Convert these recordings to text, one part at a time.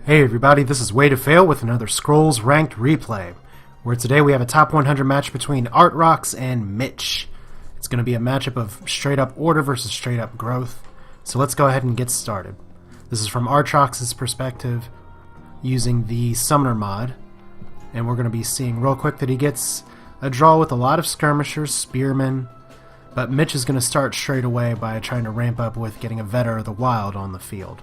Hey everybody, this is Way to Fail with another Scrolls Ranked replay, where today we have a top 100 match between Artr0x and Mich. It's going to be a matchup of straight up order versus straight up growth, so let's go ahead and get started. This is from Artr0x's perspective, using the Summoner mod, and we're going to be seeing real quick that he gets a draw with a lot of skirmishers, spearmen, but Mich is going to start straight away by trying to ramp up with getting a Vetter of the Wild on the field.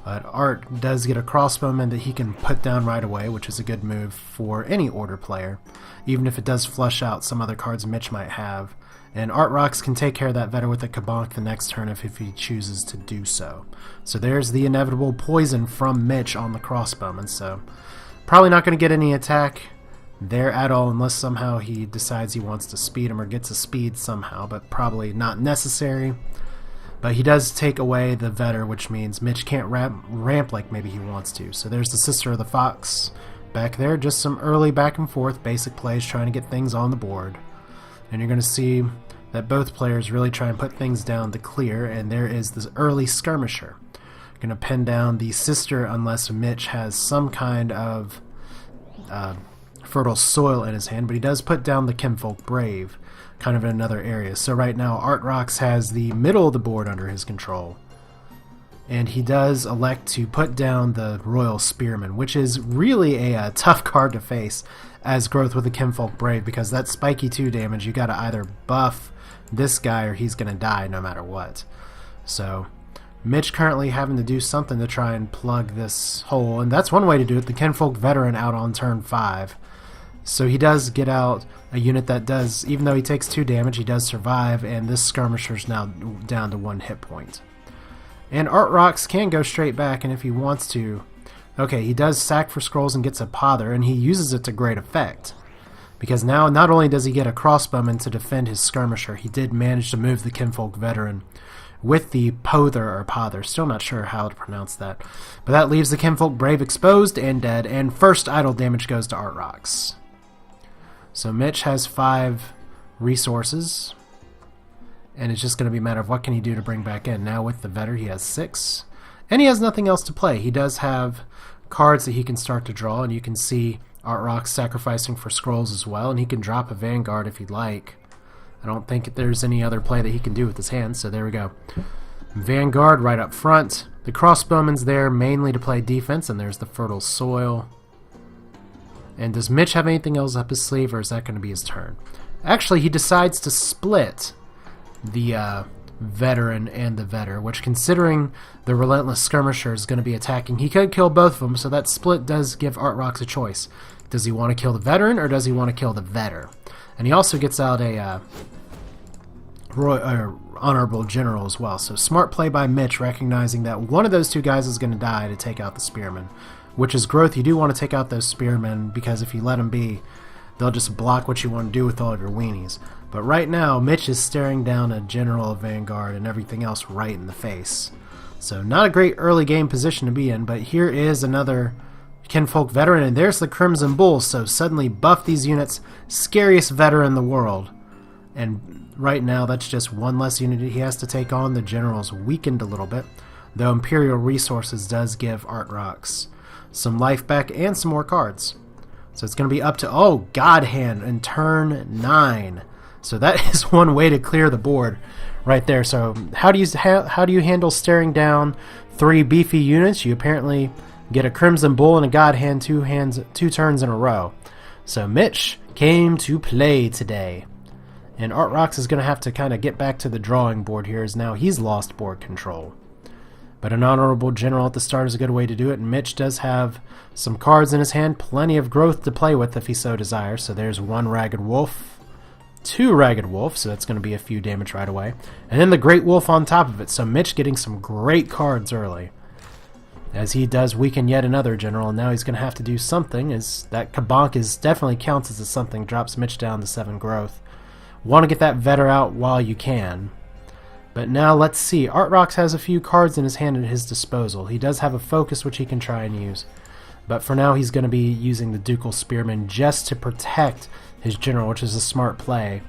But Art does get a crossbowman that he can put down right away, which is a good move for any order player, even if it does flush out some other cards Mich might have. And Artr0x can take care of that Vetter with a Kabonk the next turn if he chooses to do so. So there's the inevitable poison from Mich on the crossbowman, so probably not going to get any attack there at all unless somehow he decides he wants to speed him or gets a speed somehow, but probably not necessary. But he does take away the Vetter, which means Mich can't ramp like maybe he wants to. So there's the Sister of the Fox back there. Just some early back and forth basic plays trying to get things on the board. And you're going to see that both players really try and put things down to clear. And there is this early skirmisher. Going to pin down the Sister unless Mich has some kind of fertile soil in his hand. But he does put down the Kinfolk Brave, kind of in another area. So right now Artr0x has the middle of the board under his control, and he does elect to put down the Royal Spearman, which is really a tough card to face as growth with the Kinfolk Brave, because that spiky 2 damage, you gotta either buff this guy or he's gonna die no matter what. So Mich currently having to do something to try and plug this hole, and that's one way to do it. The Kinfolk Veteran out on turn 5. So he does get out a unit that does, even though he takes 2 damage, he does survive, and this skirmisher's now down to 1 hit point. And Artr0x can go straight back, and if he wants to, okay, he does sack for scrolls and gets a pother, and he uses it to great effect. Because now not only does he get a crossbowman to defend his skirmisher, he did manage to move the Kinfolk Veteran with the pother or pother, still not sure how to pronounce that. But that leaves the Kinfolk Brave exposed and dead, and first idle damage goes to Artr0x. So Mich has 5 resources, and it's just going to be a matter of what can he do to bring back in. Now with the Vetter he has 6, and he has nothing else to play. He does have cards that he can start to draw, and you can see Artr0x sacrificing for scrolls as well, and he can drop a Vanguard if he'd like. I don't think there's any other play that he can do with his hand, so there we go. Vanguard right up front. The crossbowman's there mainly to play defense, and there's the Fertile Soil. And does Mich have anything else up his sleeve, or is that going to be his turn? Actually, he decides to split the Veteran and the Vetter, which, considering the Relentless Skirmisher is going to be attacking, he could kill both of them, so that split does give Artr0x a choice. Does he want to kill the Veteran, or does he want to kill the Vetter? And he also gets out a Honorable General as well. So smart play by Mich, recognizing that one of those 2 guys is going to die to take out the Spearman. Which is growth. You do want to take out those spearmen, because if you let them be, they'll just block what you want to do with all of your weenies. But right now, Mich is staring down a General, a Vanguard, and everything else right in the face. So not a great early game position to be in, but here is another Kinfolk Veteran, and there's the Crimson Bull. So suddenly buff these units, scariest Veteran in the world. And right now, that's just one less unit he has to take on. The General's weakened a little bit, though Imperial Resources does give Artr0x some life back and some more cards. So it's going to be up to, oh, God Hand in turn 9. So that is one way to clear the board right there. So how do you handle staring down 3 beefy units? You apparently get a Crimson Bull and a God Hand 2 turns in a row. So Mich came to play today. And Artr0x is going to have to kind of get back to the drawing board here, as now he's lost board control. But an Honorable General at the start is a good way to do it, and Mich does have some cards in his hand, plenty of growth to play with if he so desires. So there's 1 Ragged Wolf, 2 Ragged Wolf, so that's going to be a few damage right away. And then the Great Wolf on top of it, so Mich getting some great cards early. As he does weaken yet another General, and now he's going to have to do something, as that Kabonk definitely counts as a something, drops Mich down to 7 growth. Want to get that Vetter out while you can. But now let's see. Artr0x has a few cards in his hand at his disposal. He does have a focus which he can try and use. But for now he's going to be using the Ducal Spearman just to protect his General, which is a smart play.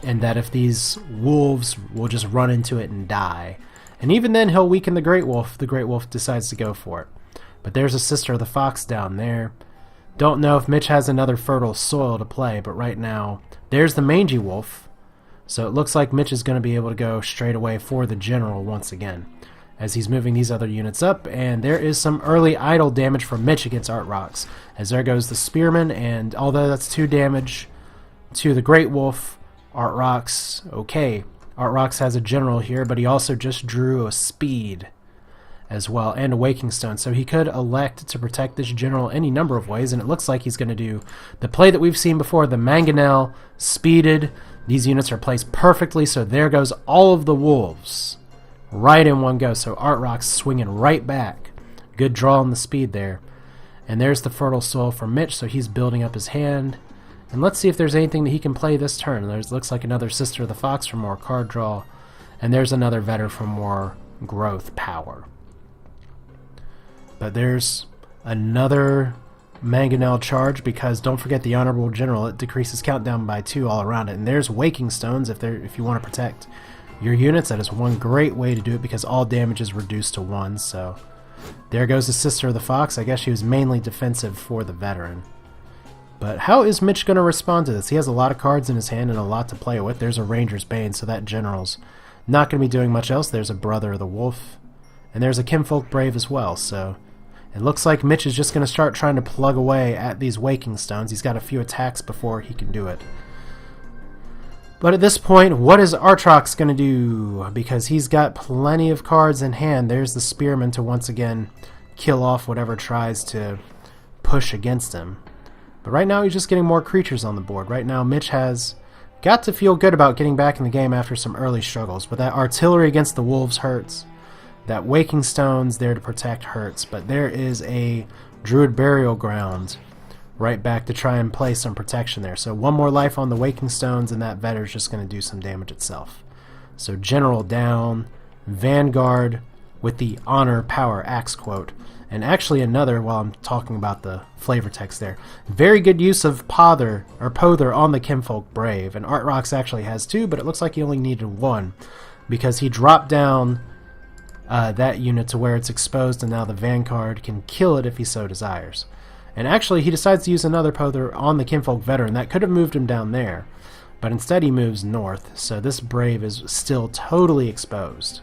And that if these wolves will just run into it and die. And even then he'll weaken the Great Wolf. The Great Wolf decides to go for it. But there's a Sister of the Fox down there. Don't know if Mich has another fertile soil to play, but right now, there's the mangy wolf. So it looks like Mich is going to be able to go straight away for the general once again, as he's moving these other units up, and there is some early idle damage from Mich against Artr0x, as there goes the Spearman, and although that's 2 damage to the Great Wolf, Artr0x, okay, Artr0x has a general here, but he also just drew a speed as well, and a Waking Stone, so he could elect to protect this general any number of ways, and it looks like he's going to do the play that we've seen before, the Mangonel, speeded. These units are placed perfectly, so there goes all of the wolves right in one go, so Artr0x swinging right back. Good draw on the speed there. And there's the fertile soil for Mich, so he's building up his hand. And let's see if there's anything that he can play this turn. There's looks like another Sister of the Fox for more card draw, and there's another Vetter for more growth power. But there's another Mangonel charge, because don't forget the Honorable General, it decreases countdown by 2 all around it. And there's Waking Stones if you want to protect your units. That is one great way to do it, because all damage is reduced to 1. So there goes the Sister of the Fox. I guess she was mainly defensive for the veteran. But how is Mich going to respond to this? He has a lot of cards in his hand and a lot to play with. There's a Ranger's Bane, so that general's not going to be doing much else. There's a Brother of the Wolf, and there's a Kinfolk Brave as well. So it looks like Mich is just going to start trying to plug away at these Waking Stones. He's got a few attacks before he can do it. But at this point, what is Artr0x going to do? Because he's got plenty of cards in hand. There's the Spearman to once again kill off whatever tries to push against him. But right now he's just getting more creatures on the board. Right now Mich has got to feel good about getting back in the game after some early struggles. But that artillery against the wolves hurts. That Waking Stone's there to protect hurts. But there is a Druid Burial Ground right back to try and play some protection there. So 1 more life on the Waking Stones, and that Vetter's just going to do some damage itself. So General down, Vanguard with the Honor Power Axe quote. And actually another, while I'm talking about the flavor text there, very good use of Pother on the Kinfolk Brave. And Artr0x actually has 2, but it looks like he only needed 1, because he dropped down that unit to where it's exposed, and now the Vanguard can kill it if he so desires. And actually he decides to use another Pother on the Kinfolk Veteran. That could have moved him down there, but instead he moves north, so this Brave is still totally exposed.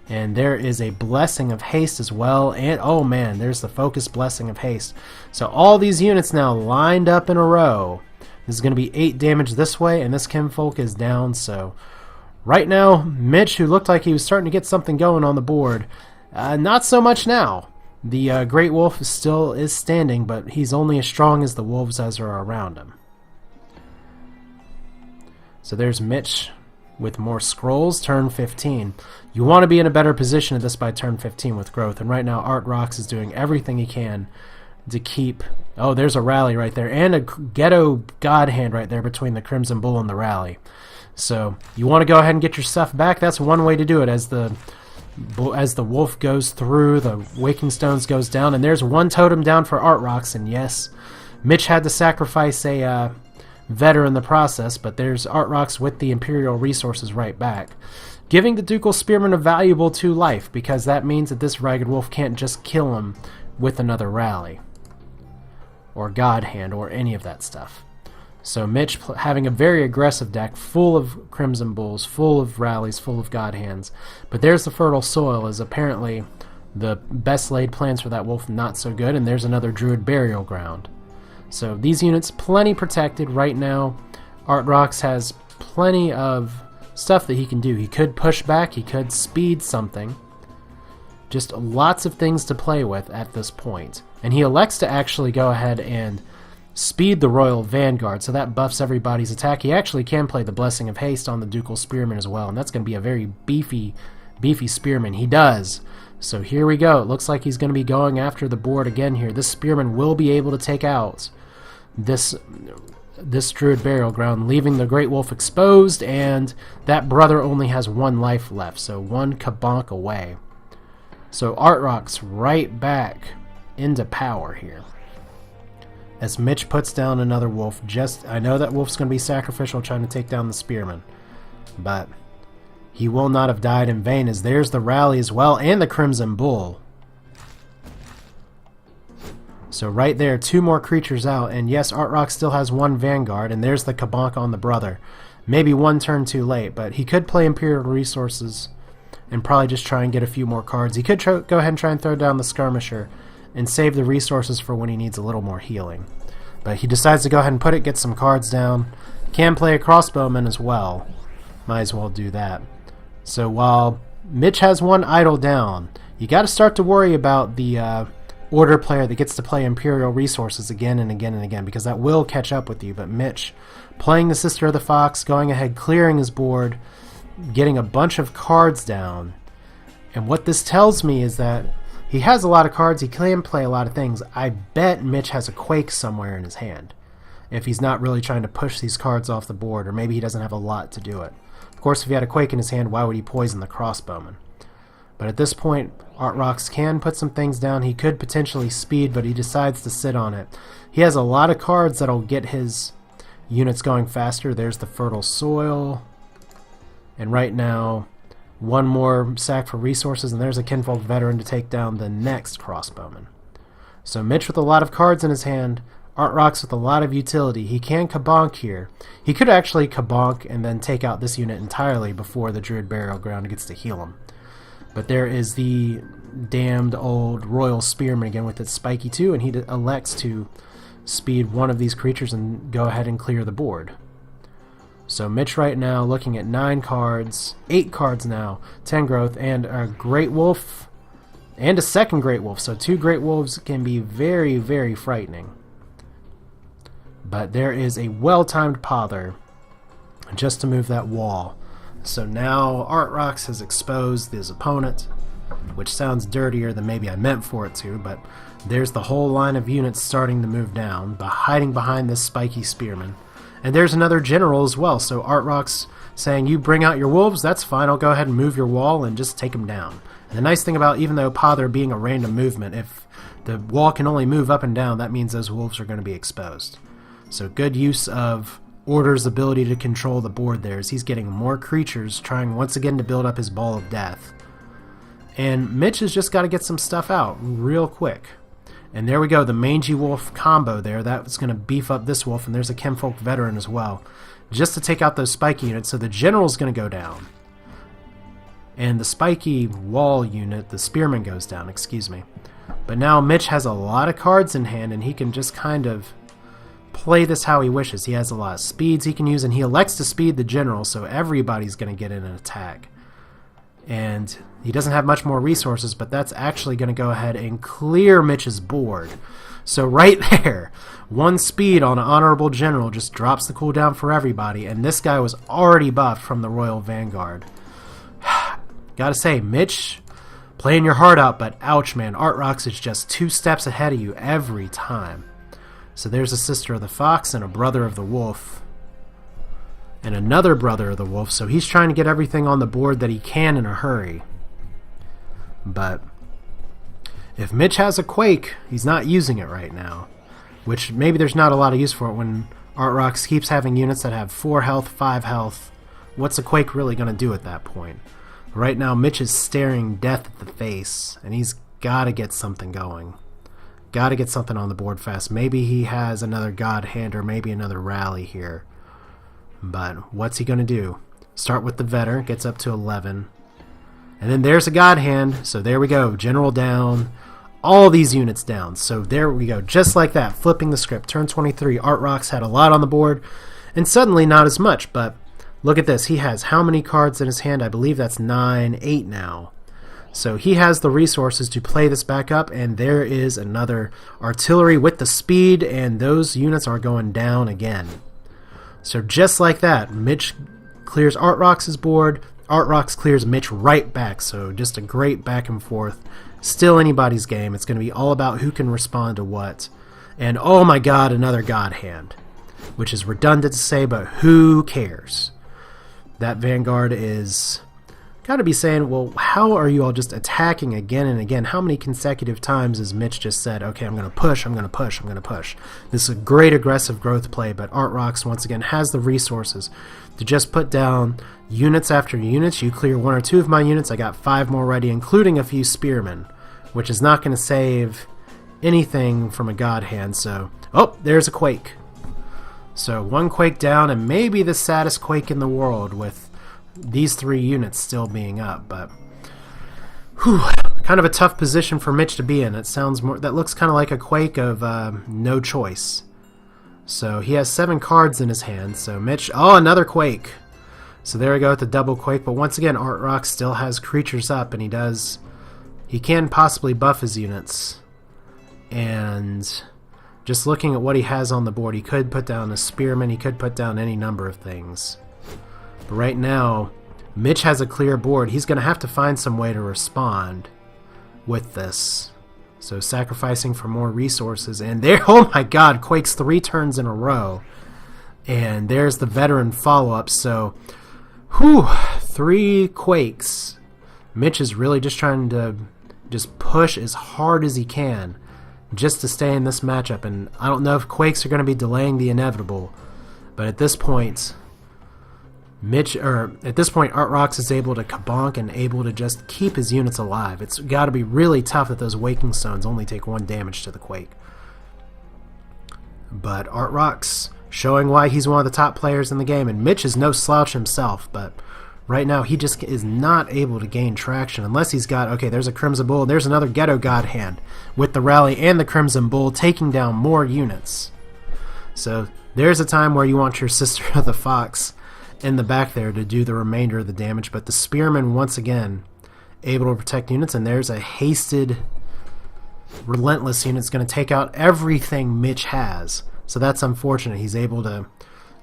And there is a Blessing of Haste as well, and oh man, there's the Focus Blessing of Haste. So all these units now lined up in a row. This is going to be 8 damage this way, and this Kinfolk is down, so right now, Mich, who looked like he was starting to get something going on the board, not so much now. The Great Wolf still is standing, but he's only as strong as the wolves as are around him. So there's Mich with more scrolls, turn 15. You want to be in a better position at this by turn 15 with growth, and right now Artr0x is doing everything he can to keep... Oh, there's a rally right there, and a Ghetto God Hand right there between the Crimson Bull and the rally. So you want to go ahead and get your stuff back. That's one way to do it. As the wolf goes through, the Waking Stones goes down, and there's 1 totem down for Artr0x. And yes, Mich had to sacrifice a Vetter in the process, but there's Artr0x with the Imperial resources right back, giving the Ducal Spearman a valuable 2 life, because that means that this Ragged Wolf can't just kill him with another rally or God Hand or any of that stuff. So Mich having a very aggressive deck, full of Crimson Bulls, full of rallies, full of God Hands. But there's the Fertile Soil, is apparently the best laid plans for that wolf not so good, and there's another Druid Burial Ground. So these units plenty protected right now. Artr0x has plenty of stuff that he can do. He could push back, he could speed something. Just lots of things to play with at this point. And he elects to actually go ahead and speed the Royal Vanguard, so that buffs everybody's attack. He actually can play the Blessing of Haste on the Ducal Spearman as well, and that's going to be a very beefy Spearman. He does. So here we go. It looks like he's going to be going after the board again here. This Spearman will be able to take out this Druid Burial Ground, leaving the Great Wolf exposed, and that brother only has 1 life left, so 1 kabonk away. So Artr0x right back into power here. As Mich puts down another wolf, I know that wolf's going to be sacrificial trying to take down the Spearman, but he will not have died in vain, as there's the rally as well, and the Crimson Bull. So right there, 2 more creatures out, and yes, Artr0x still has 1 Vanguard, and there's the Kabonk on the brother. Maybe 1 turn too late, but he could play Imperial Resources and probably just try and get a few more cards. He could go ahead and try and throw down the Skirmisher and save the resources for when he needs a little more healing. But he decides to go ahead and put it, get some cards down. Can play a Crossbowman as well. Might as well do that. So while Mich has 1 idle down, you got to start to worry about the Order player that gets to play Imperial Resources again and again and again, because that will catch up with you. But Mich, playing the Sister of the Fox, going ahead, clearing his board, getting a bunch of cards down. And what this tells me is that he has a lot of cards, he can play a lot of things. I bet Mich has a Quake somewhere in his hand, if he's not really trying to push these cards off the board, or maybe he doesn't have a lot to do it. Of course, if he had a Quake in his hand, why would he poison the Crossbowman? But at this point, Artr0x can put some things down. He could potentially speed, but he decides to sit on it. He has a lot of cards that'll get his units going faster. There's the Fertile Soil. And right now, 1 more sack for resources, and there's a Kinfolk Veteran to take down the next Crossbowman. So Mich with a lot of cards in his hand, Artr0x with a lot of utility. He can Kabonk here. He could actually Kabonk and then take out this unit entirely before the Druid Burial Ground gets to heal him. But there is the damned old Royal Spearman again with its spiky 2, and he elects to speed 1 of these creatures and go ahead and clear the board. So Mich right now looking at 9 cards, 8 cards now, 10 growth, and a Great Wolf, and a second Great Wolf. So 2 Great Wolves can be very, very frightening. But there is a well-timed pother just to move that wall. So now Artr0x has exposed his opponent, which sounds dirtier than maybe I meant for it to, but there's the whole line of units starting to move down, hiding behind this spiky spearman. And there's another general as well, so Artr0x saying, you bring out your wolves, that's fine, I'll go ahead and move your wall and just take them down. And the nice thing about, even though pother being a random movement, if the wall can only move up and down, that means those wolves are going to be exposed. So good use of Order's ability to control the board there, as he's getting more creatures, trying once again to build up his Ball of Death. And Mich has just got to get some stuff out real quick. And there we go, the Mangy Wolf combo there. That's going to beef up this wolf, and there's a Kinfolk Veteran as well, just to take out those spiky units. So the general's going to go down. And the spiky wall unit, the spearman, goes down, excuse me. But now Mich has a lot of cards in hand, and he can just kind of play this how he wishes. He has a lot of speeds he can use, and he elects to speed the general, so everybody's going to get in an attack. And he doesn't have much more resources, but that's actually going to go ahead and clear Mich's board. So right there, 1 speed on an honorable general just drops the cooldown for everybody, and this guy was already buffed from the Royal Vanguard. Gotta say, Mich, playing your heart out, but ouch man, Artr0x is just 2 steps ahead of you every time. So there's a Sister of the Fox and a Brother of the Wolf. And another Brother of the Wolf, so he's trying to get everything on the board that he can in a hurry. But if Mich has a Quake, he's not using it right now. Which maybe there's not a lot of use for it when Artr0x keeps having units that have 4 health, 5 health. What's a Quake really going to do at that point? Right now Mich is staring death at the face, and he's got to get something going. Got to get something on the board fast. Maybe he has another God Hand or maybe another rally here. But what's he going to do? Start with the Vetter, gets up to 11. And then there's a God Hand, so there we go. General down. All these units down. So there we go. Just like that. Flipping the script. Turn 23. Artr0x had a lot on the board, and suddenly not as much. But look at this. He has how many cards in his hand? I believe that's 9, 8 now. So he has the resources to play this back up, and there is another artillery with the speed, and those units are going down again. So just like that, Mich clears Artr0x's board, Artr0x clears Mich right back, so just a great back and forth. Still anybody's game. It's going to be all about who can respond to what. And oh my god, another God Hand, which is redundant to say, but who cares? That Vanguard is got to be saying, well, how are you all just attacking again and again? How many consecutive times has Mich just said, okay, I'm going to push, I'm going to push, I'm going to push? This is a great aggressive growth play, but Artr0x, once again, has the resources to just put down units after units. You clear 1 or 2 of my units, I got 5 more ready, including a few spearmen, which is not going to save anything from a god hand. So, oh, there's a quake. So 1 quake down, and maybe the saddest quake in the world with these 3 units still being up. But whew, kind of a tough position for Mich to be in. It sounds more, that looks kind of like a quake of no choice. So he has 7 cards in his hand. So Mich, oh, another quake. So there we go with the double quake. But once again, Artr0x still has creatures up, and he can possibly buff his units. And just looking at what he has on the board, he could put down a spearman, he could put down any number of things. But right now, Mich has a clear board. He's going to have to find some way to respond with this. So sacrificing for more resources. And there, oh my god, quakes 3 turns in a row. And there's the veteran follow-up. So, whew, 3 quakes. Mich is really just trying to just push as hard as he can just to stay in this matchup. And I don't know if quakes are going to be delaying the inevitable, but at this point, Artr0x is able to kabonk and able to just keep his units alive. It's got to be really tough that those Waking Stones only take 1 damage to the quake. But Artr0x showing why he's one of the top players in the game, and Mich is no slouch himself, but right now he just is not able to gain traction unless he's got, okay, there's a Crimson Bull, there's another Ghetto God hand with the Rally and the Crimson Bull taking down more units. So there's a time where you want your Sister of the Fox in the back there to do the remainder of the damage, but the Spearman once again able to protect units, and there's a hasted Relentless unit that's going to take out everything Mich has. So that's unfortunate. He's able to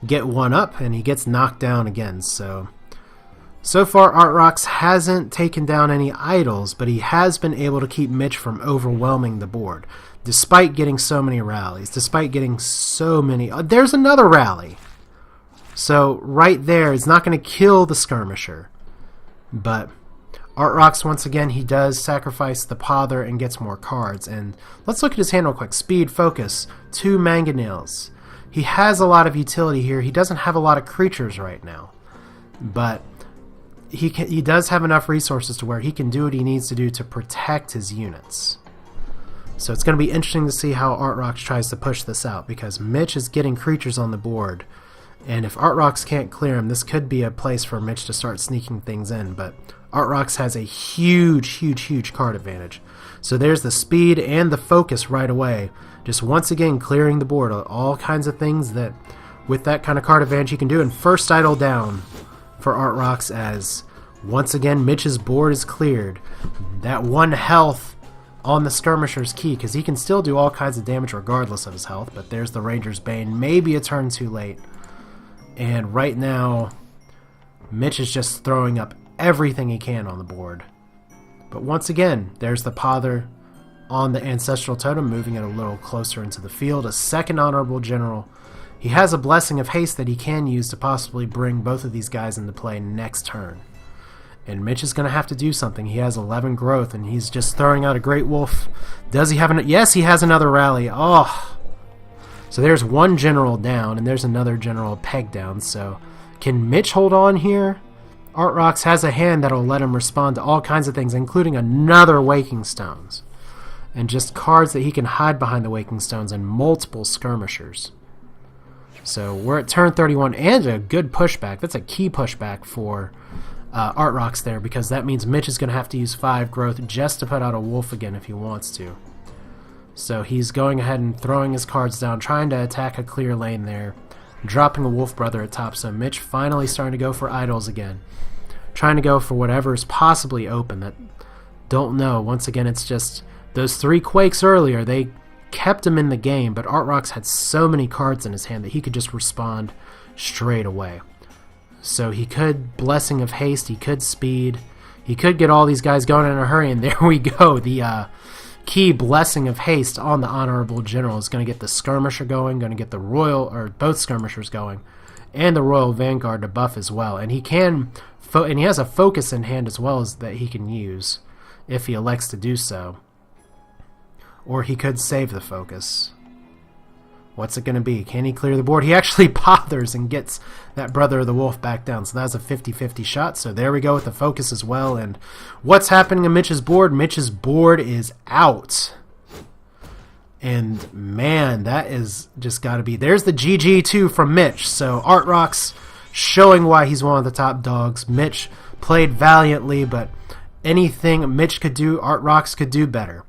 get 1 up, and he gets knocked down again. So far, Artr0x hasn't taken down any idols, but he has been able to keep Mich from overwhelming the board, despite getting so many rallies, despite getting so many... there's another rally! So right there, it's not going to kill the Skirmisher. But Artr0x, once again, he does sacrifice the Pother and gets more cards. And let's look at his hand real quick. Speed, Focus, 2 Mangonels. He has a lot of utility here. He doesn't have a lot of creatures right now. But he does have enough resources to where he can do what he needs to do to protect his units. So it's going to be interesting to see how Artr0x tries to push this out, because Mich is getting creatures on the board. And if Artr0x can't clear him, this could be a place for Mich to start sneaking things in. But Artr0x has a huge card advantage. So there's the speed and the focus right away. Just once again clearing the board. All kinds of things that with that kind of card advantage you can do. And first idol down for Artr0x, as once again Mich's board is cleared. That 1 health on the Skirmisher is key, because he can still do all kinds of damage regardless of his health. But there's the Ranger's Bane. Maybe a turn too late. And right now, Mich is just throwing up everything he can on the board. But once again, there's the Pother on the Ancestral Totem, moving it a little closer into the field. A second Honorable General. He has a Blessing of Haste that he can use to possibly bring both of these guys into play next turn. And Mich is going to have to do something. He has 11 growth, and he's just throwing out a Great Wolf. Does he have an... Yes, he has another rally. Oh! So there's 1 general down, and there's another general pegged down. So can Mich hold on here? Artr0x has a hand that'll let him respond to all kinds of things, including another Waking Stones. And just cards that he can hide behind the Waking Stones, and multiple Skirmishers. So we're at turn 31, and a good pushback. That's a key pushback for Artr0x there, because that means Mich is going to have to use 5 growth just to put out a wolf again if he wants to. So he's going ahead and throwing his cards down, trying to attack a clear lane there, dropping a Wolf Brother at top. So Mich finally starting to go for idols again, trying to go for whatever is possibly open. That don't know. Once again, it's just those 3 quakes earlier, they kept him in the game, but Artr0x had so many cards in his hand that he could just respond straight away. So he could Blessing of Haste, he could Speed, he could get all these guys going in a hurry, and there we go. The key Blessing of Haste on the Honorable General is going to get the Skirmisher going, going to get the Royal, or both Skirmishers going, and the Royal Vanguard to buff as well. And he can, and he has a Focus in hand as well as that he can use if he elects to do so. Or he could save the Focus. What's it going to be? Can he clear the board? He actually bothers and gets that Brother of the Wolf back down. So that's a 50-50 shot. So there we go with the Focus as well. And what's happening on Mich's board? Mich's board is out. And man, that is just got to be. There's the GG2 from Mich. So Artr0x showing why he's one of the top dogs. Mich played valiantly, but anything Mich could do, Artr0x could do better.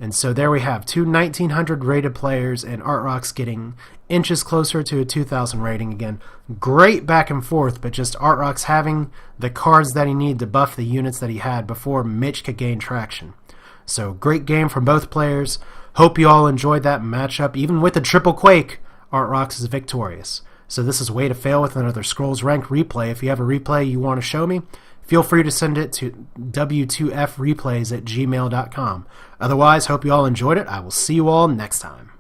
And so there we have two 1900 rated players, and Artr0x getting inches closer to a 2000 rating again. Great back and forth, but just Artr0x having the cards that he needed to buff the units that he had before Mich could gain traction. So great game from both players. Hope you all enjoyed that matchup. Even with the triple quake, Artr0x is victorious. So this is Way to Fail with another Scrolls Ranked replay. If you have a replay you want to show me, feel free to send it to w2freplays@gmail.com. Otherwise, hope you all enjoyed it. I will see you all next time.